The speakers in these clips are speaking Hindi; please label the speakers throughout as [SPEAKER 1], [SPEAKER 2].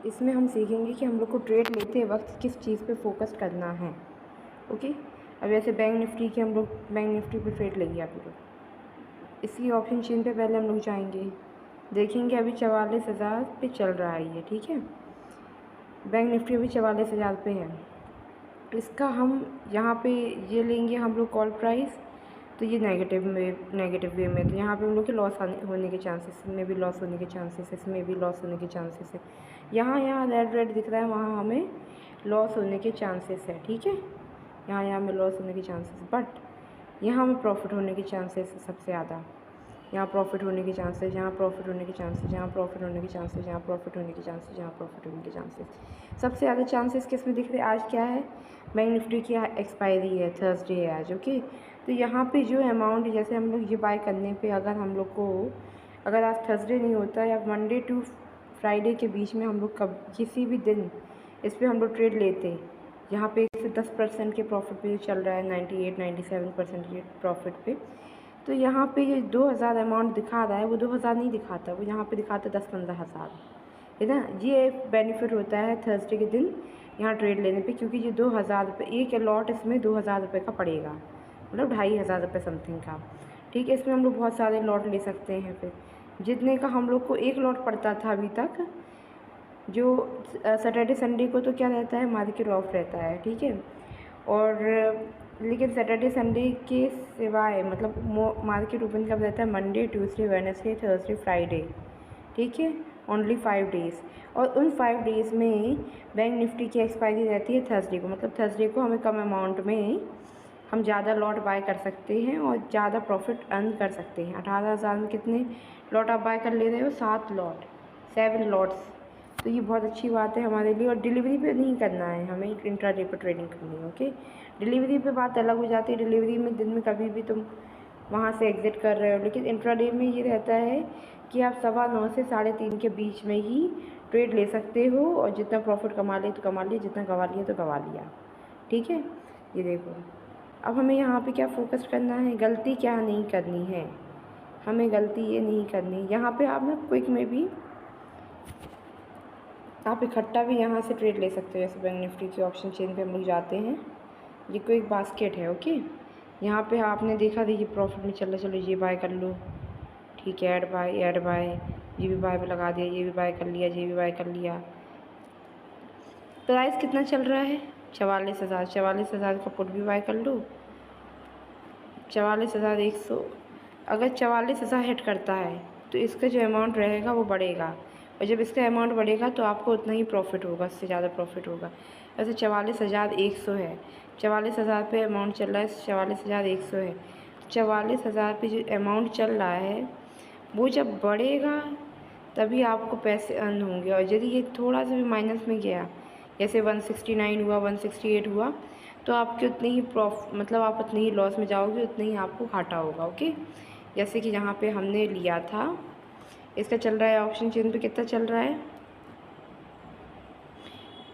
[SPEAKER 1] इसमें हम सीखेंगे कि हम लोग को ट्रेड लेते वक्त किस चीज़ पे फोकस करना है। ओके, अब जैसे बैंक निफ्टी के हम लोग बैंक निफ्टी पे ट्रेड लेंगे आप लोग। इसकी ऑप्शन चेन पे पहले हम लोग जाएंगे, देखेंगे अभी 44,000 पे चल रहा है ये, ठीक है। बैंक निफ्टी अभी 44,000 पे है। इसका हम यहाँ पे ये लेंगे हम लोग कॉल प्राइस, तो ये नेगेटिव वे में, तो यहाँ पे हम लोग के लॉस होने के चांसेस, इसमें भी लॉस होने के चांसेस, इसमें भी लॉस होने के चांसेस है। यहाँ रेड दिख रहा है, वहाँ हमें लॉस होने के चांसेस है, ठीक है। यहाँ हमें लॉस होने के चांसेस, बट यहाँ हमें प्रॉफिट होने के चांसेस है सबसे ज़्यादा। यहाँ प्रॉफिट होने के चांसेस, यहाँ प्रॉफिट होने के चांसेस, यहाँ प्रॉफिट होने के चांसेस, यहाँ प्रॉफिट होने के चांसेस, यहाँ प्रॉफिट होने के चांसेस। सबसे ज़्यादा चांसेस किस में दिख रहे हैं? आज क्या है, बैंक निफ्टी की एक्सपायरी है, थर्सडे है आज, ओके। तो यहाँ पे जो अमाउंट, जैसे हम लोग ये बाय करने पे अगर हम लोग को, अगर आज थर्सडे नहीं होता या मंडे टू फ्राइडे के बीच में हम लोग कब किसी भी दिन इस पर हम लोग ट्रेड लेते, यहाँ पे 1 से 10% के प्रॉफिट पे चल रहा है, 98-97% के प्रॉफिट पे, तो यहाँ पे ये 2,000 अमाउंट दिखा रहा है, वो 2,000 नहीं दिखाता, वो यहाँ पे दिखाता है 10-15 हज़ार, है ना। ये बेनिफिट होता है थर्सडे के दिन यहाँ ट्रेड लेने पे, क्योंकि ये 2,000 रुपये एक लॉट, इसमें 2,000 रुपये का पड़ेगा, मतलब 2,500 रुपये समथिंग का, ठीक है। इसमें हम लोग बहुत सारे लॉट ले सकते हैं। फिर जितने का हम लोग को एक लॉट पड़ता था अभी तक, जो सैटरडे संडे को तो क्या रहता है, मार्केट ऑफ रहता है, ठीक है। और लेकिन सैटरडे संडे के सिवाय मतलब मार्केट ओपन कब रहता है, Monday Tuesday Wednesday Thursday Friday, ठीक है। ओनली 5 डेज़, और उन 5 डेज़ में बैंक निफ्टी की एक्सपायरी रहती है थर्सडे को, मतलब थर्सडे को हमें कम अमाउंट में हम ज़्यादा लॉट बाय कर सकते हैं और ज़्यादा प्रॉफिट अर्न कर सकते हैं। 18,000 में कितने लॉट आप बाय कर ले रहे हो? 7 लॉट, 7 लॉट्स। तो ये बहुत अच्छी बात है हमारे लिए। और डिलीवरी पे नहीं करना है हमें, इंट्राडे पे ट्रेडिंग करनी है, ओके। डिलीवरी पे बात अलग हो जाती है, डिलीवरी में दिन में कभी भी तुम वहाँ से एग्ज़िट कर रहे हो, लेकिन इंट्राडे में ये रहता है कि आप 9:15 से 3:30 के बीच में ही ट्रेड ले सकते हो, और जितना प्रॉफिट कमा लिए तो कमा लिए, जितना गंवा लिया तो गंवा लिया, ठीक है। ये देखो, अब हमें यहाँ पे क्या फोकस करना है, गलती क्या नहीं करनी है, हमें गलती ये नहीं करनी। यहाँ पे आप ना क्विक में भी आप इकट्ठा भी यहाँ से ट्रेड ले सकते हो, जैसे बैंक निफ्टी की ऑप्शन चेन पे हम लोग जाते हैं, ये क्विक बास्केट है, ओके। यहाँ पे आपने देखा था ये प्रॉफिट में चल रहा, चलो ये बाय कर लो, ठीक है। ऐड बाय, ये भी बाय पे लगा दिया, ये भी बाय कर लिया, ये भी बाय कर लिया। प्राइस कितना चल रहा है? 44,000, 44,000 का पुट भी बाय कर लो, 44,100। अगर 44,000 हिट करता है तो इसका जो अमाउंट रहेगा वो बढ़ेगा, और जब इसका अमाउंट बढ़ेगा तो आपको उतना ही प्रॉफिट होगा, उससे ज़्यादा प्रॉफिट होगा। वैसे 44,100 है, 44,000 पे अमाउंट चल रहा है, 44,100 है। 44,000 पे जो अमाउंट चल रहा है वो जब बढ़ेगा तभी आपको पैसे अर्न होंगे, और यदि ये थोड़ा सा भी माइनस में गया, जैसे 169 हुआ, 168 हुआ, तो आपके उतने ही मतलब आप उतने ही लॉस में जाओगे, उतने ही आपको घाटा होगा, ओके। जैसे कि यहाँ पे हमने लिया था, इसका चल रहा है ऑप्शन चेन पे कितना चल रहा है,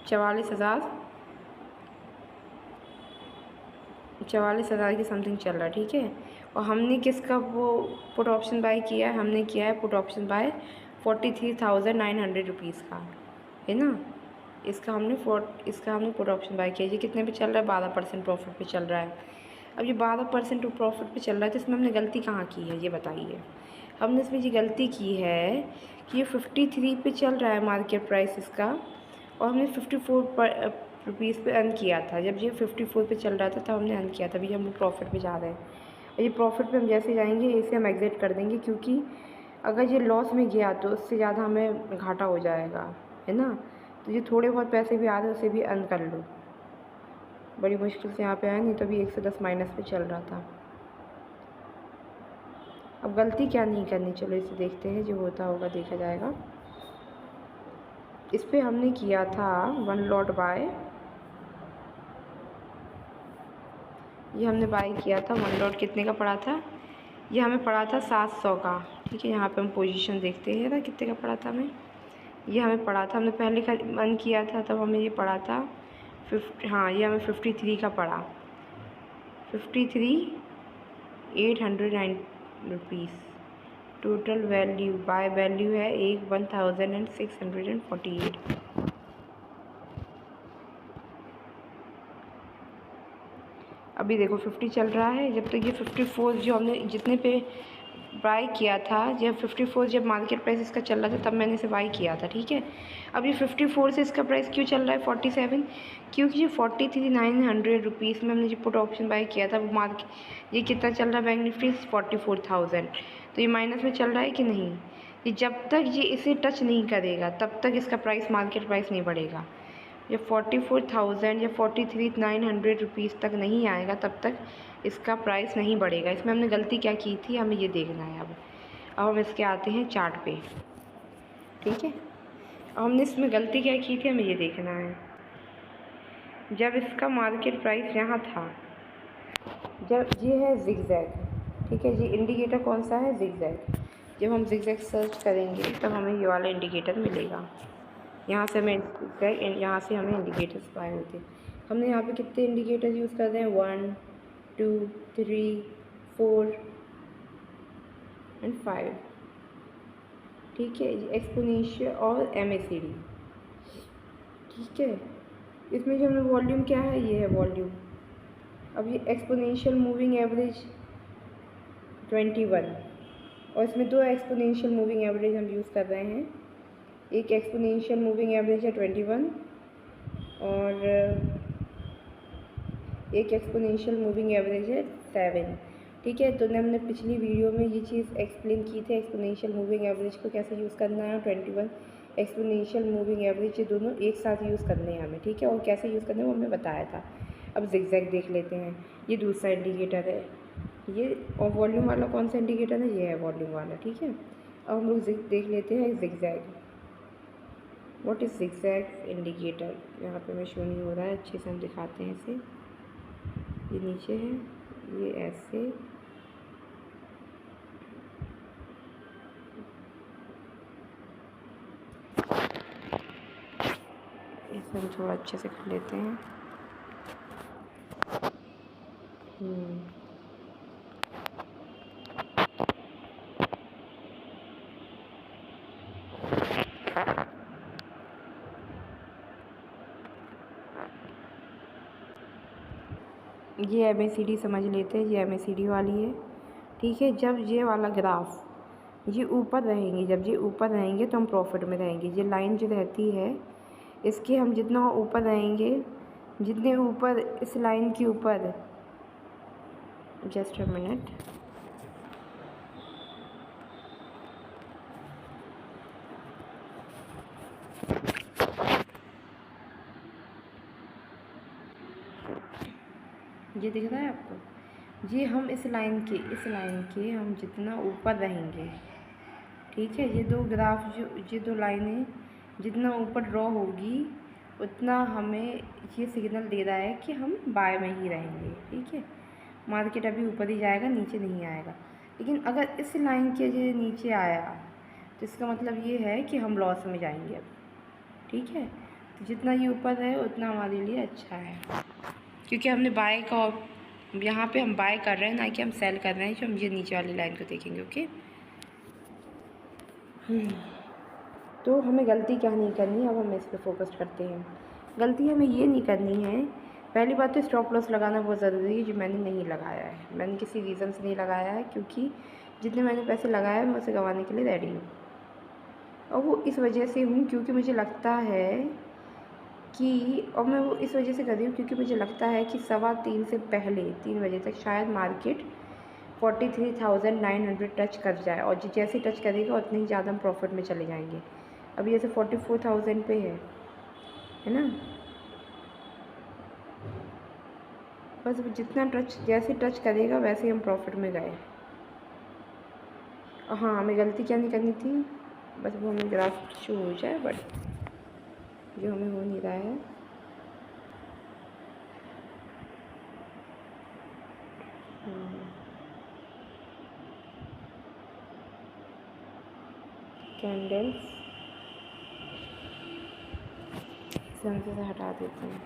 [SPEAKER 1] 44,000 की समथिंग चल रहा है, ठीक है। और हमने किसका वो पुट ऑप्शन बाय किया है, हमने किया है पुट ऑप्शन बाय 43,900 रुपीज़ का, है ना। इसका हमने पुट ऑप्शन बाय किया। ये कितने पे चल रहा है? 12% प्रॉफिट पे चल रहा है। अब ये 12% प्रॉफिट पे चल रहा है, तो इसमें हमने गलती कहाँ की है ये बताइए। हमने इसमें ये गलती की है कि ये 53 पे चल रहा है मार्केट प्राइस इसका, और हमने 54 रुपीज़ पे अर्न किया था। जब ये 54 पे चल रहा था तब हमने अर्न किया था, अभी हम लोग प्रॉफिट पे जा रहे हैं। और ये प्रॉफिट पे हम जैसे जाएंगे इसे हम एग्ज़िट कर देंगे, क्योंकि अगर ये लॉस में गया तो उससे ज़्यादा हमें घाटा हो जाएगा, है ना। तो ये थोड़े बहुत पैसे भी आ रहे हैं उसे भी अर्न कर लो। बड़ी मुश्किल से यहाँ पे आए, नहीं तो अभी 110 माइनस पे चल रहा था। अब गलती क्या नहीं करनी, चलो इसे देखते हैं, जो होता होगा देखा जाएगा। इस पर हमने किया था 1 लॉट बाय, ये हमने बाय किया था 1 लॉट, कितने का पड़ा था? ये हमें पड़ा था 700 का, ठीक है। यहाँ पे हम पोजीशन देखते हैं ना कितने का पड़ा था हमें। ये हमें पड़ा था, हमने पहले का अर्न किया था तब हमें ये पड़ा था हाँ, ये हमें 53 का पड़ा, 53,809 rupees, total value by value है 1648। अभी देखो 50 चल रहा है। जब तक ये 54 जो हमने जितने पे बाई किया था, जब 54 जब मार्केट प्राइस इसका चल रहा था तब मैंने इसे बाई किया था, ठीक है। अब ये 54 से इसका प्राइस क्यों चल रहा है 47? क्योंकि ये 43,900 रुपीज़ में हमने जो पुट ऑप्शन बाई किया था वो मार्केट ये कितना चल रहा है बैंक निफ्टी 44,000, तो ये माइनस में चल रहा है कि नहीं। ये जब तक ये इसे टच नहीं करेगा तब तक इसका प्राइस मार्केट प्राइस नहीं बढ़ेगा। जब 44,000 या 43,900 रुपीज़ तक नहीं आएगा तब तक इसका प्राइस नहीं बढ़ेगा। इसमें हमने गलती क्या की थी हमें ये देखना है। अब हम इसके आते हैं चार्ट पे, ठीक है। अब हमने इसमें गलती क्या की थी हमें ये देखना है। जब इसका मार्केट प्राइस यहाँ था, जब ये है जिगजैग, ठीक है, ये इंडिकेटर कौन सा है जिगजैग। जब हम जिगजैग सर्च करेंगे तब हमें ये वाला इंडिकेटर मिलेगा। यहाँ से हमें इंडिकेटर्स पाए होते हैं। हमने यहाँ पे कितने इंडिकेटर्स यूज़ कर रहे हैं 1 2 3 4 एंड 5, ठीक है। एक्सपोनेंशियल और MACD, ठीक है। इसमें जो हमें वॉल्यूम क्या है, ये है वॉल्यूम। अब ये एक्सपोनेंशियल मूविंग एवरेज 21 और इसमें 2 एक्सपोनेंशियल मूविंग एवरेज हम यूज़ कर रहे हैं। एक एक्सपोनेंशियल मूविंग एवरेज है 21 और एक एक्सपोनेंशियल मूविंग एवरेज है 7, ठीक है। तो हमने पिछली वीडियो में ये चीज़ एक्सप्लेन की थी, एक्सपोनेंशियल मूविंग एवरेज को कैसे यूज़ करना है। 21 एक्सपोनेंशियल मूविंग एवरेज ये दोनों एक साथ यूज़ करने हैं हमें, ठीक है। और कैसे यूज़ करने वो हमने बताया था। अब जिगजैग देख लेते हैं। ये दूसरा इंडिकेटर है ये, और वॉल्यूम वाला कौन सा इंडिकेटर है, ये है वॉल्यूम वाला, ठीक है। अब हम लोग देख लेते हैं zigzag. What is zigzag indicator. यहाँ पे मैं शो नहीं हो रहा है, अच्छे से हम दिखाते हैं इसे। ये नीचे है, ये ऐसे, इसे हम थोड़ा अच्छे से कर लेते हैं। ये MACD समझ लेते हैं, ये MACD वाली है, ठीक है। जब ये वाला ग्राफ ये ऊपर रहेंगे, जब ये ऊपर रहेंगे तो हम प्रॉफिट में रहेंगे। ये लाइन जो रहती है इसके हम जितना ऊपर रहेंगे, जितने ऊपर इस लाइन के ऊपर, जस्ट अ मिनट, ये दिख रहा है आपको। ये हम इस लाइन के हम जितना ऊपर रहेंगे, ठीक है। ये दो ग्राफ ये दो लाइनें जितना ऊपर ड्रॉ होगी उतना हमें ये सिग्नल दे रहा है कि हम बाय में ही रहेंगे, ठीक है। मार्केट अभी ऊपर ही जाएगा, नीचे नहीं आएगा। लेकिन अगर इस लाइन के जो नीचे आया तो इसका मतलब ये है कि हम लॉस में जाएंगे अब, ठीक है। तो जितना ये ऊपर है उतना हमारे लिए अच्छा है, क्योंकि हमने बाय का यहाँ पे हम बाय कर रहे हैं, ना कि हम सेल कर रहे हैं। जो हम ये नीचे वाली लाइन को देखेंगे, ओके। तो हमें गलती क्या नहीं करनी, अब हम इस पर फोकस करते हैं। गलती हमें ये नहीं करनी है। पहली बात तो स्टॉप लॉस लगाना बहुत ज़रूरी है, जो मैंने नहीं लगाया है। मैंने किसी रीज़न से नहीं लगाया है, क्योंकि जितने मैंने पैसे लगाए मैं उसे गंवाने के लिए रेडी हूँ। और वो इस वजह से हूँ क्योंकि मुझे लगता है कि, और मैं वो इस वजह से कर रही हूँ क्योंकि मुझे लगता है कि 3:15 से पहले 3 बजे तक शायद मार्केट 43,900 टच कर जाए, और जैसे टच करेगा उतने ही ज़्यादा हम प्रॉफिट में चले जाएंगे। अभी जैसे 44,000 पे है ना। बस जितना जैसे टच करेगा वैसे हम प्रॉफिट में गए। हाँ, हमें गलती क्या नहीं करनी थी, बस वो हमें ग्राफ शो हो जाए, बट जो हमें हो नहीं रहा है। कैंडल्स से हटा देते हैं।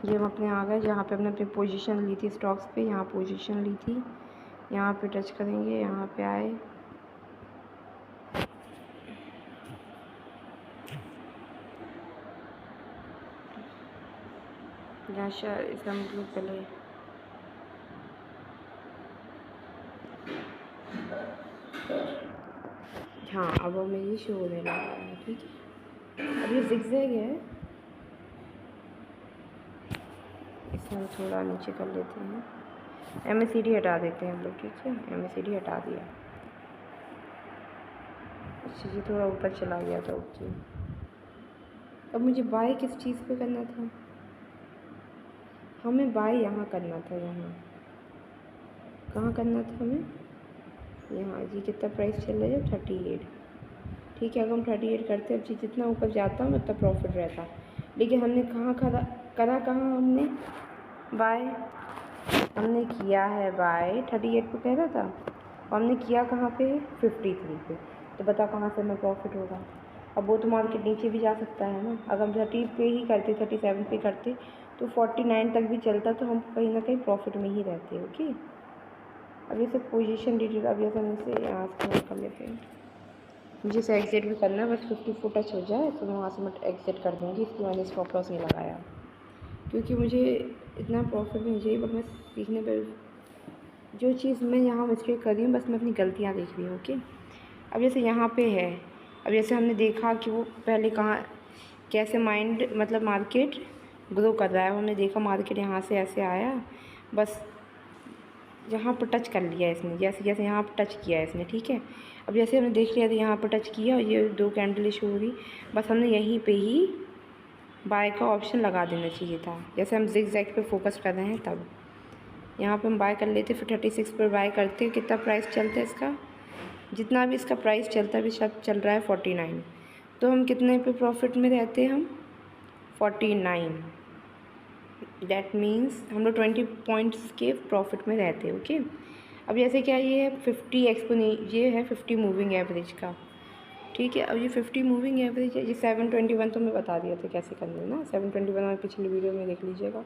[SPEAKER 1] ये हम अपने आ गए जहाँ पे हमने अपनी पोजीशन ली थी स्टॉक्स पे, यहाँ पोजीशन ली थी, यहाँ पे टच करेंगे, यहाँ पे आए, यहाँ इसका मतलब पहले हाँ अब हमें ये शो होने लगा है। ठीक है, अब ये ज़िगज़ैग है, इसमें थोड़ा नीचे कर लेते हैं, MACD हटा देते हैं हम लोग। ठीक है, MACD हटा दिया। अच्छा जी, थोड़ा ऊपर चला गया था। ओके, अब मुझे बाय किस चीज़ पे करना था? हमें बाय यहाँ करना था, यहाँ कहाँ करना था हमें? यहाँ जी कितना प्राइस चल रहा है? 38। ठीक है, अगर हम 38 करते, अब जी जितना ऊपर जाता हूँ उतना प्रॉफिट रहता। लेकिन हमने कहाँ करा कहाँ हमने बाय? हमने किया है बाय 38 पे कह रहा था, और हमने किया कहाँ पे? 53 पे। तो बताओ कहाँ से हमें प्रॉफिट होगा? अब वो तो मार्केट नीचे भी जा सकता है ना। अगर हम 30 पे ही करते, 37 पे करते तो 49 तक भी चलता, तो हम कहीं ना कहीं प्रॉफिट में ही रहते। ओके, अब ये सब पोजीशन डिटेल, अब जैसे हम इसे यहाँ से कर लेते हैं। मुझे इसे एग्जिट भी करना है, बस 54 टच हो जाए तो मैं वहाँ से मैं एग्जिट कर दूँगी। इसलिए मैंने स्टॉप लॉस नहीं लगाया, क्योंकि मुझे इतना प्रॉफिट नहीं चाहिए। बट मैं सीखने पर जो चीज़ मैं यहाँ मिस्टेक कर रही हूँ, बस मैं अपनी गलतियाँ देख रही हूँ। ओके, अब जैसे यहाँ पे है, अब जैसे हमने देखा कि वो पहले कहाँ कैसे मतलब मार्केट ग्रो कर रहा है। हमने देखा मार्केट यहाँ से ऐसे आया, बस यहाँ पर टच कर लिया इसने, जैसे जैसे यहाँ पर टच किया है इसने। ठीक है, अब जैसे हमने देख लिया था यहाँ पर टच किया, और ये 2 कैंडल शो हो रही, बस हमने यहीं पे ही बाय का ऑप्शन लगा देना चाहिए था। जैसे हम ज़िगज़ैग पे फोकस कर रहे हैं, तब यहाँ पे हम बाय कर लेते, फिर 36 पर बाय करते। कितना प्राइस चलता है इसका? जितना भी इसका प्राइस चलता है, अभी सब चल रहा है 49, तो हम कितने पे प्रॉफिट में रहते हैं? हम 49। दैट मीन्स हम लोग 20 पॉइंट्स के प्रॉफिट में रहते हैं। ओके, अब जैसे क्या ये है 50 ये है 50 मूविंग एवरेज का। ठीक है, अब ये 50 मूविंग एवरेज है। ये 721 तो मैं बता दिया था कैसे करना है ना। 721 हमारी पिछली वीडियो में देख लीजिएगा,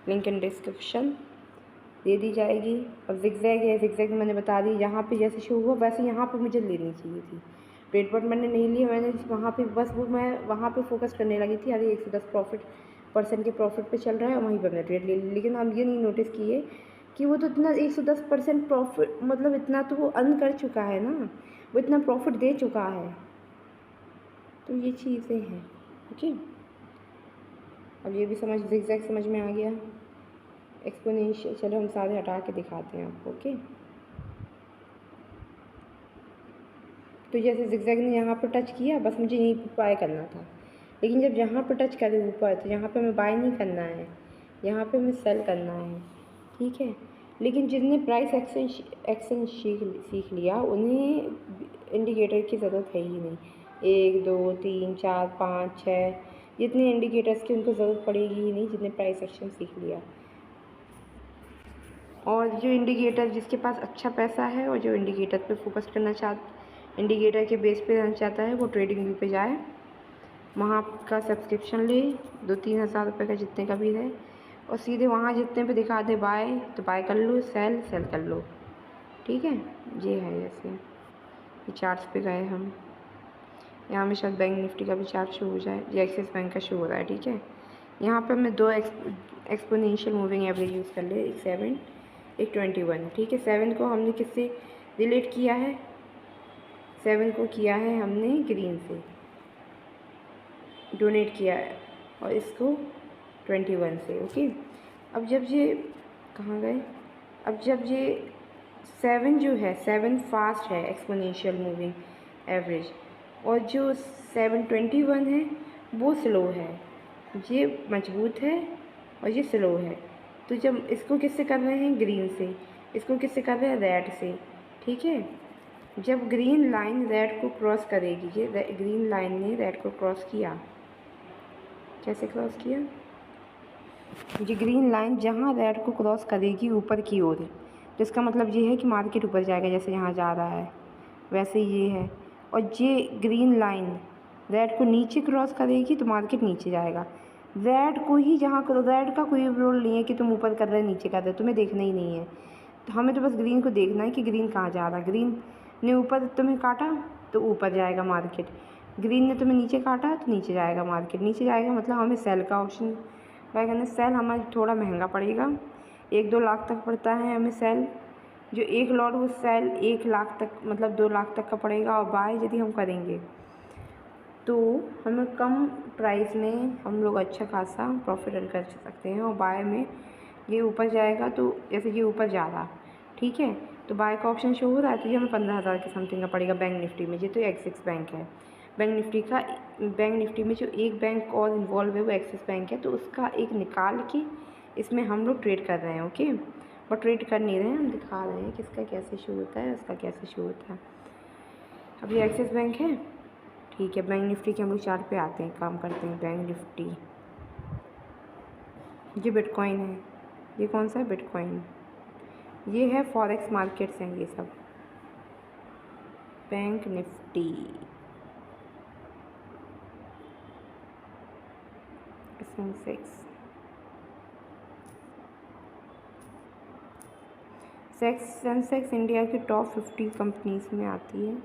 [SPEAKER 1] लिंक इन डिस्क्रिप्शन दे दी जाएगी। अब ज़िगज़ैग है, ज़िगज़ैग मैंने बता दी, यहाँ पे जैसे शो हुआ वैसे यहाँ पे मुझे लेनी चाहिए थी ट्रेड, बट मैंने नहीं लिया। मैंने वहाँ पे बस वो मैं वहाँ पे फोकस करने लगी थी, अरे 110% के प्रॉफिट पे चल रहा है, वहीं पर मैंने ट्रेड ले ली। लेकिन हम ये नहीं नोटिस किए कि वो तो इतना 110% प्रॉफिट, मतलब इतना तो वो अर्न कर चुका है ना, वो इतना प्रॉफिट दे चुका है। तो ये चीज़ें हैं। ओके, अब ये भी ज़िगज़ैग समझ में आ गया। एक्सपोनेंशियल चलो हम सारे हटा के दिखाते हैं आपको। ओके, तो जैसे ज़िगज़ैग ने यहाँ पर टच किया, बस मुझे यहीं पर बाय करना था। लेकिन जब यहाँ पर टच करे ऊपर, तो यहाँ पे हमें बाय नहीं करना है, यहाँ पे हमें सेल करना है। ठीक है, लेकिन जिसने प्राइस एक्शन सीख लिया, उन्हें इंडिकेटर की ज़रूरत है ही नहीं। 1 2 3 4 5 6 जितने इंडिकेटर्स की उनको ज़रूरत पड़ेगी ही नहीं, जितने प्राइस एक्शन सीख लिया। और जो इंडिकेटर जिसके पास अच्छा पैसा है और जो इंडिकेटर पे फोकस करना इंडिकेटर के बेस पे रहना चाहता है, वो ट्रेडिंग व्यू पे जाए, वहाँ का सब्सक्रिप्शन ले 2-3 हज़ार रुपये का, जितने का भी है, और सीधे वहाँ जितने पे दिखा दे बाय, तो बाय कर लो, सेल कर लो। ठीक है, ये है। जैसे ये चार्ट्स पे गए हम, यहाँ में शायद बैंक निफ्टी का भी चार्ट शो हो जाए, ये एक्सिस बैंक का शो हो रहा है। ठीक है, यहाँ पे हमने 2 एक्सपोनेंशियल मूविंग एवरेज यूज़ कर ले, एक 7 एक 21। ठीक है, 7 को हमने किससे रिलेट किया है? 7 को किया है हमने ग्रीन से डोनेट किया है, और इसको 21 से। ओके, अब जब ये कहाँ गए? अब जब ये 7 जो है, 7 फास्ट है एक्सपोनेंशियल मूविंग एवरेज, और जो 721 है वो स्लो है। ये मजबूत है और ये स्लो है। तो जब इसको किससे कर रहे हैं? ग्रीन से। इसको किससे कर रहे हैं? रेड से। ठीक है, जब ग्रीन लाइन रेड को क्रॉस करेगी, ये ग्रीन लाइन ने रेड को क्रॉस किया, कैसे क्रॉस किया? ये ग्रीन लाइन जहाँ रेड को क्रॉस करेगी ऊपर की ओर, जिसका मतलब ये है कि मार्केट ऊपर जाएगा, जैसे यहाँ जा रहा है वैसे ये है। और ये ग्रीन लाइन रेड को नीचे क्रॉस करेगी तो मार्केट नीचे जाएगा। रेड को ही जहाँ रेड का कोई रोल नहीं है कि तुम ऊपर कर रहे नीचे कर रहे, तुम्हें देखना ही नहीं है। तो हमें तो बस ग्रीन को देखना है कि ग्रीन कहाँ जा रहा है। ग्रीन ने ऊपर तुम्हें काटा तो ऊपर जाएगा मार्केट, ग्रीन ने तुम्हें नीचे काटा तो नीचे जाएगा मार्केट। नीचे जाएगा मतलब हमें सेल का ऑप्शन बाय करना। सेल हमें थोड़ा महंगा पड़ेगा, 1-2 लाख तक पड़ता है हमें सेल। जो एक लॉट वो सेल 1 लाख तक मतलब 2 लाख तक का पड़ेगा। और बाय यदि हम करेंगे तो हमें कम प्राइस में हम लोग अच्छा खासा प्रॉफिट अर्न कर सकते हैं। और बाय में ये ऊपर जाएगा तो जैसे ये ऊपर जा रहा, ठीक है, तो बाय का ऑप्शन शो हो रहा है तो ये हमें 15,000 के समथिंग का पड़ेगा बैंक निफ्टी में। ये तो एक्सिस बैंक है। बैंक निफ्टी में जो एक बैंक और इन्वॉल्व है वो एक्सिस बैंक है, तो उसका एक निकाल के इसमें हम लोग ट्रेड कर रहे हैं। ओके, बट ट्रेड कर नहीं रहे हैं, हम दिखा रहे हैं किसका कैसे शो होता है, उसका कैसे शो होता है। अब ये एक्सिस बैंक है, ठीक है। बैंक निफ्टी के हम लोग चार्ट पे आते हैं, काम करते हैं। बैंक निफ्टी, ये बिटकॉइन है। ये कौन सा है? बिटकॉइन। ये है फॉरेक्स मार्केट्स हैं ये सब। बैंक निफ्टी, सेंसेक्स इंडिया की टॉप 50 कंपनीज में आती है।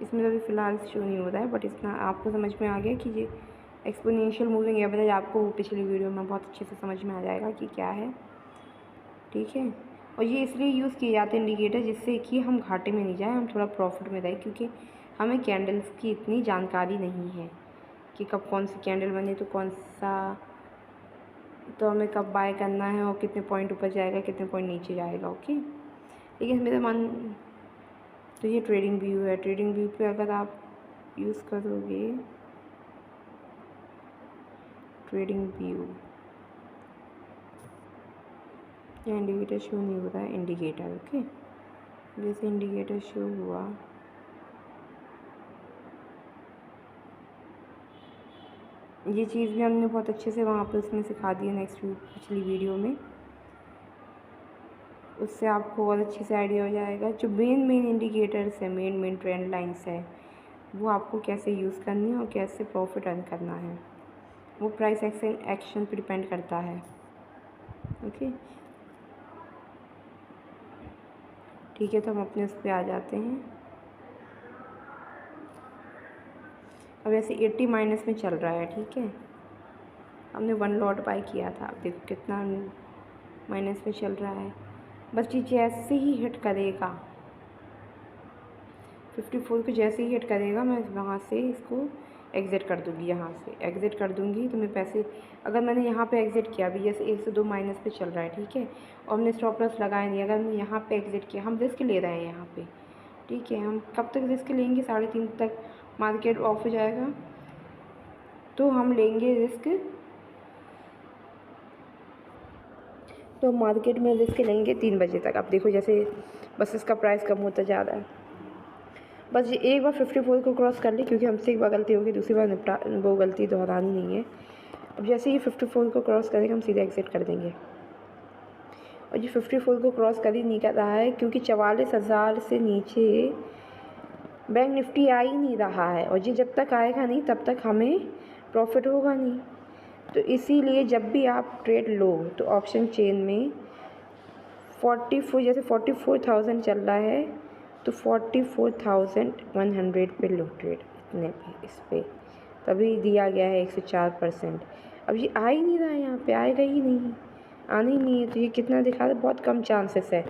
[SPEAKER 1] इसमें तो अभी फ़िलहाल शो नहीं हो रहा है, बट इतना आपको समझ में आ गया कि ये एक्सपोनेंशियल मूविंग एवरेज आपको पिछली वीडियो में बहुत अच्छे से समझ में आ जाएगा कि क्या है, ठीक है। और ये इसलिए यूज़ किए जाते हैं इंडिकेटर जिससे कि हम घाटे में नहीं जाएं, हम थोड़ा प्रॉफिट में रहें, क्योंकि हमें कैंडल्स की इतनी जानकारी नहीं है कि कब कौन सी कैंडल बने तो कौन सा, तो हमें कब बाय करना है और कितने पॉइंट ऊपर जाएगा कितने पॉइंट नीचे जाएगा। ओके, लेकिन मेरा मन तो ये ट्रेडिंग व्यू है। ट्रेडिंग व्यू पे अगर आप यूज़ करोगे ट्रेडिंग व्यू, या इंडिकेटर शो नहीं हो रहा है, इंडिकेटर। ओके, जैसे इंडिकेटर शो हुआ ये चीज़ भी हमने बहुत अच्छे से वहाँ पे उसमें सिखा दी है नेक्स्ट पिछली वीडियो में, उससे आपको और अच्छे से आइडिया हो जाएगा। जो मेन इंडिकेटर्स है, मेन ट्रेंड लाइंस है, वो आपको कैसे यूज़ करनी है और कैसे प्रॉफिट अर्न करना है, वो प्राइस एक्शन पे डिपेंड करता है। ओके, ठीक है, तो हम अपने उस पर आ जाते हैं। अब ऐसे 80 माइनस में चल रहा है, ठीक है। हमने 1 लॉट बाय किया था, अब देखो कितना माइनस में चल रहा है। बस ये जैसे ही हिट करेगा 54 को, जैसे ही हिट करेगा मैं वहाँ से इसको एग्ज़िट कर दूँगी। यहाँ से एग्ज़िट कर दूँगी तो मैं पैसे, अगर मैंने यहाँ पे एग्ज़िट किया अभी जैसे 1 से 2 माइनस पे चल रहा है, ठीक है, और हमने स्टॉप लॉस लगाया नहीं, अगर हमने यहाँ पे एग्ज़िट किया, हम रिस्क ले रहे हैं यहाँ पे, ठीक है। हम कब तक रिस्क लेंगे? 3:30 तक मार्केट ऑफ हो जाएगा तो हम लेंगे रिस्क, तो मार्केट में रिस्क लेंगे 3 बजे तक। अब देखो जैसे बस इसका प्राइस कम होता जा रहा है, बस ये एक बार 54 को क्रॉस कर ली, क्योंकि हमसे एक बार गलती होगी, दूसरी बार वो गलती दोहरानी नहीं है। अब जैसे ही 54 को क्रॉस करेंगे हम सीधे एग्ज़िट कर देंगे। और ये 54 को क्रॉस कर ही नहीं कर रहा है, क्योंकि 44,000 से नीचे बैंक निफ्टी आ ही नहीं रहा है, और ये जब तक आएगा नहीं तब तक हमें प्रॉफिट होगा नहीं। तो इसीलिए जब भी आप ट्रेड लो तो ऑप्शन चेन में 44, जैसे 44,000 चल रहा है तो 44,100 पे लो ट्रेड, इतने पे, इस पे तभी दिया गया है 104%। अब ये आ ही नहीं रहा है, यहाँ पे आएगा ही नहीं, आना ही नहीं है। तो ये कितना दिखा रहा है? बहुत कम चांसेस है,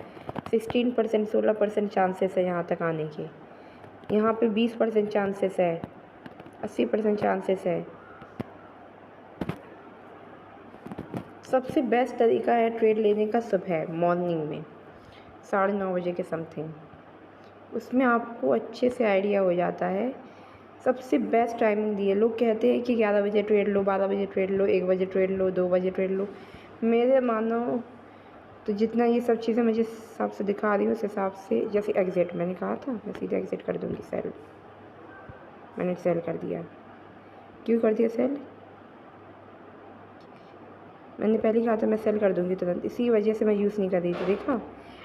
[SPEAKER 1] 16%, 16% चांसेस है यहाँ तक आने के। यहाँ पे 20% चांसेस है, 80% चांसेस है। सबसे बेस्ट तरीका है ट्रेड लेने का सुबह मॉर्निंग में 9:30 बजे के समथिंग, उसमें आपको अच्छे से आइडिया हो जाता है। सबसे बेस्ट टाइमिंग दी है। लोग कहते हैं कि 11 बजे ट्रेड लो, 12 बजे ट्रेड लो, 1 बजे ट्रेड लो, 2 बजे ट्रेड लो। मेरे मानो तो जितना ये सब चीज़ें मैं जिस हिसाब से दिखा रही हूँ उस हिसाब से, जैसे एग्ज़िट मैंने कहा था, मैं सीधे एग्ज़िट कर दूँगी। सेल, मैंने सेल कर दिया। क्यों कर दिया सेल? मैंने पहले कहा था मैं सेल कर दूँगी तुरंत, इसी वजह से मैं यूज़ नहीं कर रही थी। देखा,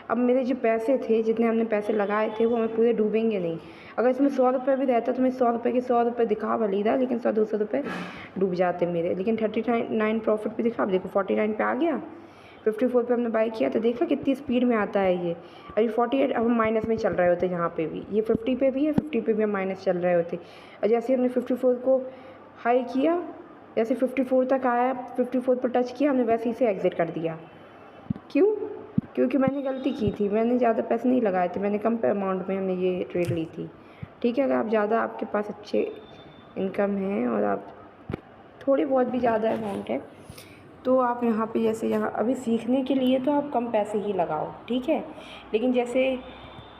[SPEAKER 1] अब मेरे जो पैसे थे, जितने हमने पैसे लगाए थे, वो हमें पूरे डूबेंगे नहीं। अगर इसमें 100 रुपये भी रहता तो मैं 100 रुपये के 100 रुपये दिखा भले रहा, लेकिन 100-200 रुपये डूब जाते मेरे। लेकिन 39 प्रॉफिट भी दिखा। अब देखो 49 पे आ गया। 54 पे हमने बाई किया तो देखा कितनी स्पीड में आता है ये। अभी 48, अब हम माइनस में चल रहे होते यहाँ पे भी। ये 50 पे भी है, 50 पे भी हम माइनस चल रहे होते। और जैसे हमने 54 को हाई किया, जैसे 54 तक आया, 54 पर टच किया, हमने वैसे ही से एग्ज़िट कर दिया। क्यों? क्योंकि मैंने गलती की थी, मैंने ज़्यादा पैसे नहीं लगाए थे, मैंने कम अमाउंट में हमने ये ट्रेड ली थी। ठीक है, अगर आप ज़्यादा, आपके पास अच्छे इनकम है और आप थोड़ी बहुत भी ज़्यादा अमाउंट है, तो आप यहाँ पे जैसे यहाँ अभी सीखने के लिए तो आप कम पैसे ही लगाओ, ठीक है। लेकिन जैसे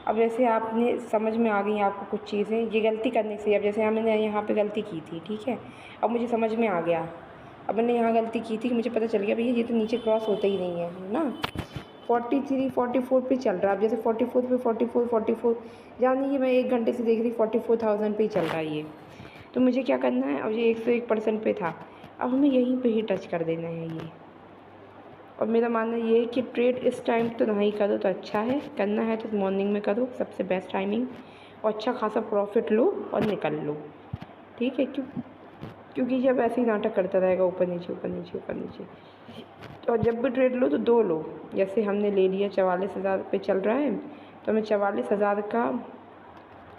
[SPEAKER 1] अब जैसे आपने समझ में आ गई आपको कुछ चीज़ें, ये गलती करने से, अब जैसे हमने यहाँ पे गलती की थी, ठीक है, अब मुझे समझ में आ गया। अब मैंने यहाँ गलती की थी कि मुझे पता चल गया भैया ये तो नीचे क्रॉस होता ही नहीं है ना। 43, 44 पे चल रहा है। अब जैसे 44 पे 44 यानी कि मैं 1 घंटे से देख रही 44,000 पे ही चल रहा है ये। तो मुझे क्या करना है, अब ये 101% पे था, अब हमें यहीं पे ही टच कर देना है ये। और मेरा मानना ये है कि ट्रेड इस टाइम तो नहीं करो तो अच्छा है, करना है तो मॉर्निंग में करो, सबसे बेस्ट टाइमिंग, और अच्छा खासा प्रॉफिट लो और निकल लो, ठीक है। क्योंकि जब ऐसे ही नाटक करता रहेगा ऊपर नीचे ऊपर नीचे ऊपर नीचे, और जब भी ट्रेड लो तो 2 लो। जैसे हमने ले लिया 44,000 पे चल रहा है, तो हमें 44,000 का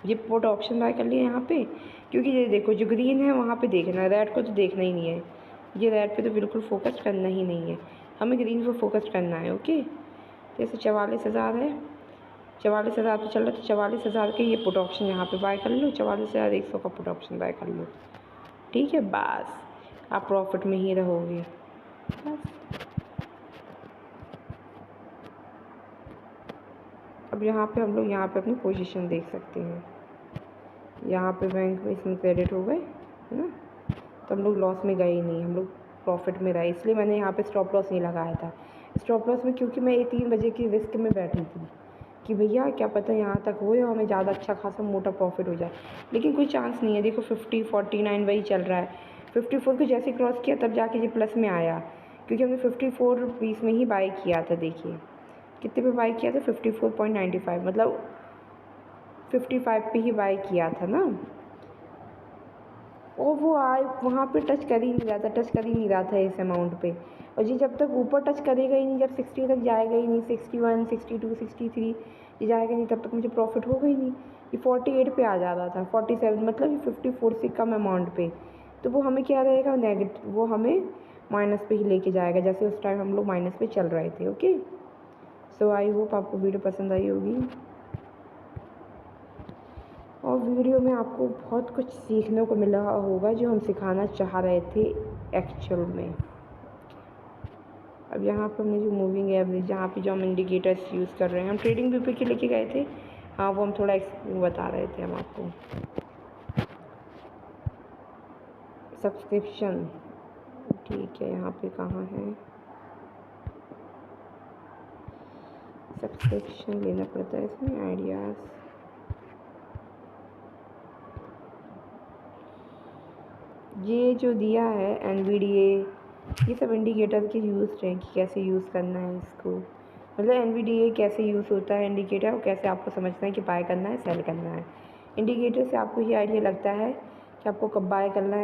[SPEAKER 1] ये पुट ऑप्शन बाय कर लिया यहाँ पे। क्योंकि ये देखो जो ग्रीन है वहाँ पे देखना है, रेड को तो देखना ही नहीं है। ये रेड पे तो बिल्कुल फोकस करना ही नहीं है, हमें ग्रीन पे फोकस करना है, ओके। जैसे 44,000 है, 44,000 पे चल रहा है, तो 44,000 के ये पुट ऑप्शन यहाँ पे बाय कर लो, 44,100 का पुट ऑप्शन बाय कर लो, ठीक है। बस आप प्रॉफिट में ही रहोगे, बस। अब यहाँ पे हम लोग यहाँ पे अपनी पोजीशन देख सकते हैं। यहाँ पे बैंक में इसमें क्रेडिट हो गए, है ना, तो हम लोग लॉस में गए ही नहीं, हम लोग प्रॉफिट में रहे। इसलिए मैंने यहाँ पे स्टॉप लॉस नहीं लगाया था। स्टॉप लॉस में क्योंकि मैं 3 बजे की रिस्क में बैठी थी कि भैया क्या पता यहाँ तक हो और हमें ज़्यादा अच्छा खासा मोटा प्रॉफिट हो जाए, लेकिन कोई चांस नहीं है। देखो 50, 49 वही चल रहा है। 54 को जैसे क्रॉस किया तब जाके ये प्लस में आया, क्योंकि हमने 54 रुपीज़ में ही बाई किया था। देखिए कितने पे बाई किया था, 54.95, मतलब 55 पे ही बाई किया था ना। और वो आए वहाँ पे टच कर ही नहीं रहा था, टच कर ही नहीं रहा था इस अमाउंट पे। और ये जब तक ऊपर टच करेगा ही नहीं, जब 60 तक जाएगा ही नहीं, 61, 62, 63 ये जाएगा नहीं, तब तक मुझे प्रॉफिट होगा ही नहीं। ये 48 पे आ जा रहा था, 47, मतलब ये 54 से कम अमाउंट पे, तो वो हमें क्या रहेगा, नेगेटिव, वो हमें माइनस पे ही लेके जाएगा, जैसे उस टाइम हम लोग माइनस पे चल रहे थे, ओके। सो आई होप आपको वीडियो पसंद आई होगी, और वीडियो में आपको बहुत कुछ सीखने को मिला होगा जो हम सिखाना चाह रहे थे एक्चुअल में। अब यहाँ पर हमने जो मूविंग एवरेज, जहाँ पे जो हम इंडिकेटर्स यूज़ कर रहे हैं, हम ट्रेडिंग व्यू पे के लेके गए थे, हाँ वो हम थोड़ा बता रहे थे हम आपको। सब्सक्रिप्शन, ठीक है, यहाँ पे कहाँ है, सब्सक्रिप्शन लेना पड़ता है इसमें, आइडियाज़, ये जो दिया है NVDA, ये सब इंडिकेटर के यूज़ हैं कि कैसे यूज़ करना है इसको, मतलब NVDA कैसे यूज़ होता है इंडिकेटर, और कैसे आपको समझना है कि बाय करना है सेल करना है। इंडिकेटर से आपको ये आइडिया लगता है कि आपको कब बाय करना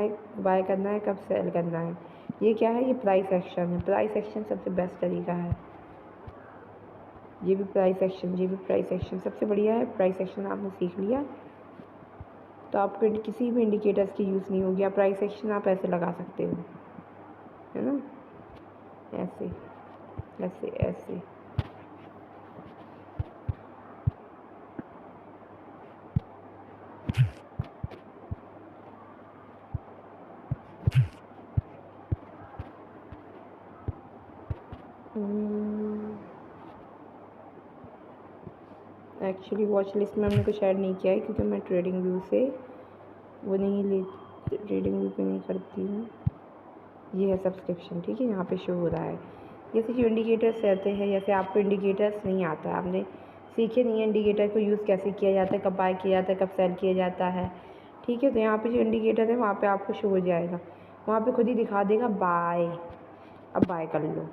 [SPEAKER 1] है, कब सेल करना है। ये क्या है, ये प्राइस एक्शन है। प्राइस एक्शन सबसे बेस्ट तरीका है, ये भी प्राइस एक्शन सबसे बढ़िया है। प्राइस एक्शन आपने सीख लिया तो आपको किसी भी इंडिकेटर्स की यूज़ नहीं होगी। आप प्राइस एक्शन आप ऐसे लगा सकते हो, है ना, ऐसे ऐसे ऐसे। एक्चुअली वॉच लिस्ट में हमने कुछ ऐड नहीं किया है, क्योंकि मैं ट्रेडिंग व्यू से वो नहीं ले, ट्रेडिंग व्यू पे नहीं करती हूँ। ये है सब्सक्रिप्शन, ठीक है, यहाँ पे शो हो रहा है। जैसे कि इंडिकेटर्स रहते हैं, जैसे आपको इंडिकेटर्स नहीं आता है, आपने सीखे नहीं है इंडिकेटर को यूज़ कैसे किया जाता है, कब बाय किया जाता है, कब सेल किया जाता है, ठीक है। तो यहाँ पे जो इंडिकेटर है वहाँ पे आपको शो हो जाएगा, वहाँ पे खुद ही दिखा देगा बाय। अब बाय कर लो,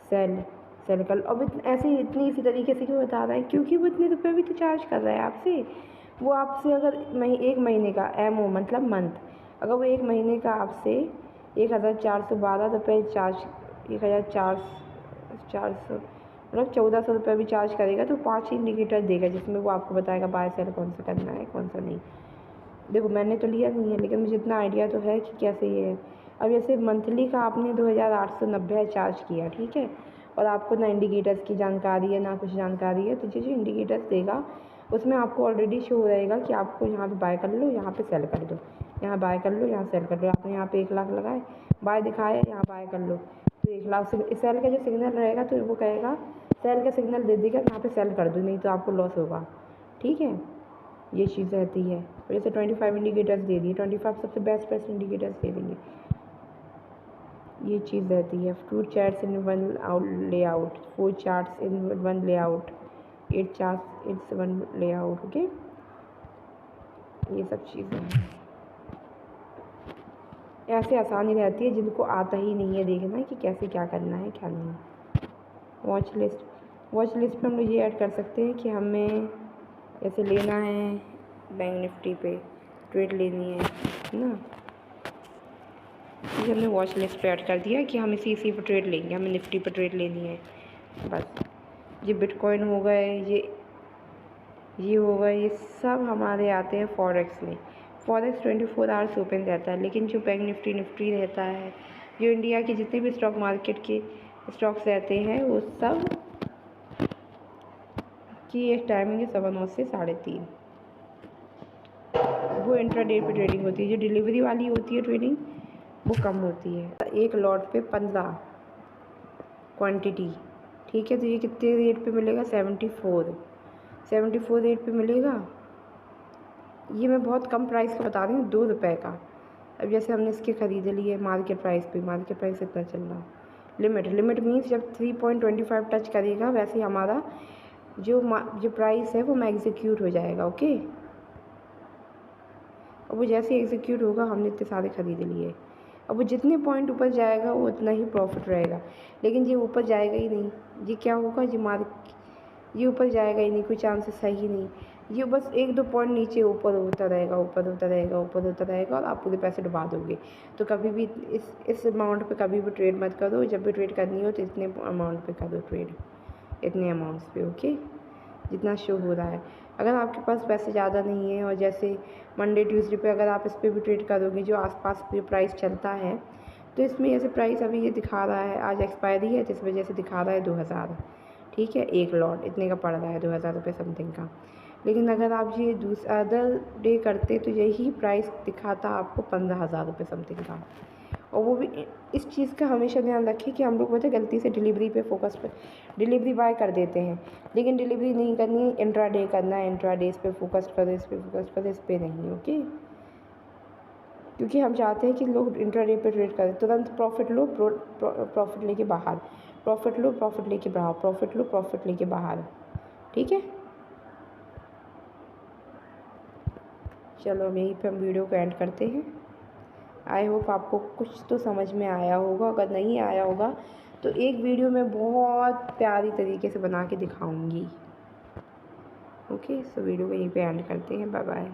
[SPEAKER 1] सेल कर लो। अब ऐसे ही इतनी इसी तरीके से क्यों बता रहा है, क्योंकि वो इतने रुपये भी तो चार्ज कर रहा है आपसे। वो आपसे अगर एक महीने का एमओ मतलब मंथ, अगर वो 1 महीने का आपसे 1412 रुपये चार्ज, 1400 मतलब 1400 रुपये भी चार्ज करेगा तो 5 इंडिकेटर देगा, जिसमें वो आपको बताएगा बाय सेल कौन सा करना है कौन सा नहीं। देखो मैंने तो लिया नहीं है, लेकिन मुझे इतना आइडिया तो है कि कैसे ये है। अब जैसे मंथली का आपने 2890 चार्ज किया, ठीक है, और आपको ना इंडिकेटर्स की जानकारी है ना कुछ जानकारी है, तो जो इंडिकेटर्स देगा उसमें आपको ऑलरेडी शो रहेगा कि आपको यहाँ पे बाय कर लो, यहाँ पे सेल कर दो, यहाँ बाय कर लो, यहाँ सेल कर लो। आपने यहाँ पे 1 लाख लगाए, बाय दिखाया, यहाँ बाय कर लो, तो 1 लाख से सेल का जो सिग्नल रहेगा तो वो कहेगा, सेल का सिग्नल दे देगा यहाँ पे सेल कर दो, नहीं तो आपको लॉस होगा। ठीक है, ये चीज़ रहती है। जैसे 25 इंडिकेटर्स दे दिए, 25 सबसे बेस्ट इंडिकेटर्स दे देंगे, ये चीज़ रहती है। 2 charts in 1 layout, 4 charts in 1 layout, 8 charts it's 1 layout. Okay, ये सब चीज़ें हैं, ऐसे आसानी रहती है जिनको आता ही नहीं है देखना कि कैसे क्या करना है क्या नहीं। वॉच लिस्ट पे हम लोग ये ऐड कर सकते हैं कि हमें ऐसे लेना है, बैंक निफ्टी पे ट्रेड लेनी है ना, ये हमने वॉच लिस्ट पे ऐड कर दिया कि हम इसी पर ट्रेड लेंगे, हमें निफ्टी पर ट्रेड लेनी है बस। ये बिटकॉइन हो गए, ये हो गए, ये सब हमारे आते हैं फॉरेक्स में। फॉरेक्स 24 आवर्स ओपन रहता है, लेकिन जो बैंक निफ्टी रहता है, जो इंडिया के जितने भी स्टॉक मार्केट के स्टॉक्स रहते हैं वो सब की एक टाइमिंग है 9:15 से 3:30, वो इंट्राडे पे ट्रेडिंग होती है। जो डिलीवरी वाली होती है ट्रेडिंग वो कम होती है, एक लॉट पे 15 क्वांटिटी। ठीक है, तो ये कितने रेट पे मिलेगा, 74 रेट पे मिलेगा। ये मैं बहुत कम प्राइस का बता रही हूँ, 2 रुपये का। अब जैसे हमने इसके ख़रीदे लिए मार्केट प्राइस पे, मार्केट प्राइस इतना चल रहा, लिमिट मीन्स जब 3.25 टच करेगा वैसे ही हमारा जो प्राइस है वो एग्जीक्यूट हो जाएगा। ओके, अब वो जैसे एग्जीक्यूट होगा, हमने इतने सारे ख़रीद लिए, अब वो जितने पॉइंट ऊपर जाएगा वो उतना ही प्रॉफिट रहेगा। लेकिन ये ऊपर जाएगा ही नहीं, ये क्या होगा, ये ऊपर जाएगा ही नहीं, कोई चांसेस है ही नहीं। ये बस 1-2 पॉइंट नीचे ऊपर होता रहेगा, ऊपर होता रहेगा और आप पूरे पैसे डुबा दोगे। तो कभी भी इस अमाउंट पे कभी भी ट्रेड मत करो। जब भी ट्रेड करनी हो तो इतने अमाउंट पे करो ट्रेड, इतने अमाउंट्स पे। ओके, जितना शो हो रहा है। अगर आपके पास पैसे ज़्यादा नहीं है और जैसे मंडे ट्यूसडे पे अगर आप इस पर भी ट्रेड करोगे जो आसपास पे प्राइस चलता है, तो इसमें ऐसे प्राइस अभी ये दिखा रहा है, आज एक्सपायरी है तो इस वजह से दिखा रहा है 2000। ठीक है, एक लॉट इतने का पड़ रहा है, 2000 रुपये समथिंग का। लेकिन अगर आप ये अदर डे करते तो यही प्राइस दिखाता आपको 15,000 रुपये समथिंग का। और वो भी इस चीज़ का हमेशा ध्यान रखें कि हम लोग पता है गलती से डिलीवरी डिलीवरी बाय कर देते हैं, लेकिन डिलीवरी नहीं करनी, इंट्रा डे करना है। इंट्रा डे इस पर फोकस करो, इस पर नहीं। ओके, क्योंकि हम चाहते हैं कि लोग इंट्रा डे पे ट्रेड करें, तुरंत प्रॉफिट लो, प्रॉफिट लेके बाहर, प्रॉफिट लो, प्रॉफिट लेके बाहर, प्रॉफिट लो, प्रॉफिट लेके बाहर। ठीक है, चलो यहीं पे हम वीडियो को एंड करते हैं। आई होप आपको कुछ तो समझ में आया होगा, अगर नहीं आया होगा तो एक वीडियो में बहुत प्यारी तरीके से बना के दिखाऊंगी। ओके, सो वीडियो को यहीं पे एंड करते हैं। Bye bye.